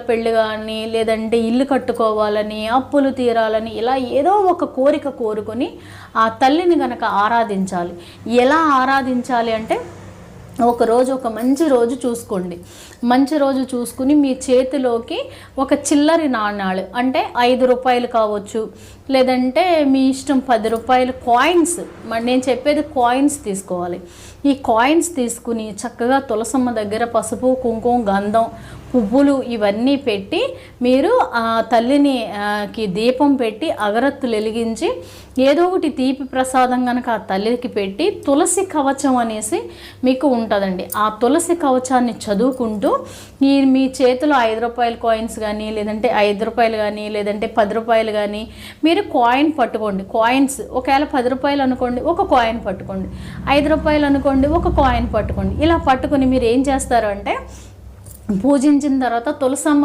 పెళ్ళి కానీ, లేదంటే ఇల్లు కట్టుకోవాలని, అప్పులు తీరాలని, ఇలా ఏదో ఒక కోరిక కోరుకొని ఆ తల్లిని గనక ఆరాధించాలి. ఎలా ఆరాధించాలి అంటే, ఒకరోజు ఒక మంచి రోజు చూసుకోండి. మంచి రోజు చూసుకుని మీ చేతిలోకి ఒక చిల్లరి నాణాలు, అంటే 5 రూపాయలు కావచ్చు, లేదంటే మీ ఇష్టం 10 రూపాయలు కాయిన్స్, నేను చెప్పేది కాయిన్స్ తీసుకోవాలి. ఈ కాయిన్స్ తీసుకుని చక్కగా తులసమ్మ దగ్గర పసుపు, కుంకుమ, గంధం, పువ్వులు ఇవన్నీ పెట్టి మీరు ఆ తల్లిని కి దీపం పెట్టి అగరత్తులు వెలిగించి ఏదో ఒకటి తీపి ప్రసాదం కనుక ఆ తల్లికి పెట్టి తులసి కవచం అనేసి మీకు ఉంటుందండి. ఆ తులసి కవచాన్ని చదువుకుంటూ మీ చేతిలో 5 రూపాయల కాయిన్స్ కానీ, లేదంటే 5 రూపాయలు కానీ, లేదంటే 10 రూపాయలు కానీ మీరు కాయిన్ పట్టుకోండి. కాయిన్స్ ఒకవేళ 10 రూపాయలు అనుకోండి, ఒక కాయిన్ పట్టుకోండి. 5 రూపాయలు అనుకోండి, ఒక కాయిన్ పట్టుకోండి. ఇలా పట్టుకుని మీరు ఏం చేస్తారు అంటే, పూజించిన తర్వాత తులసమ్మ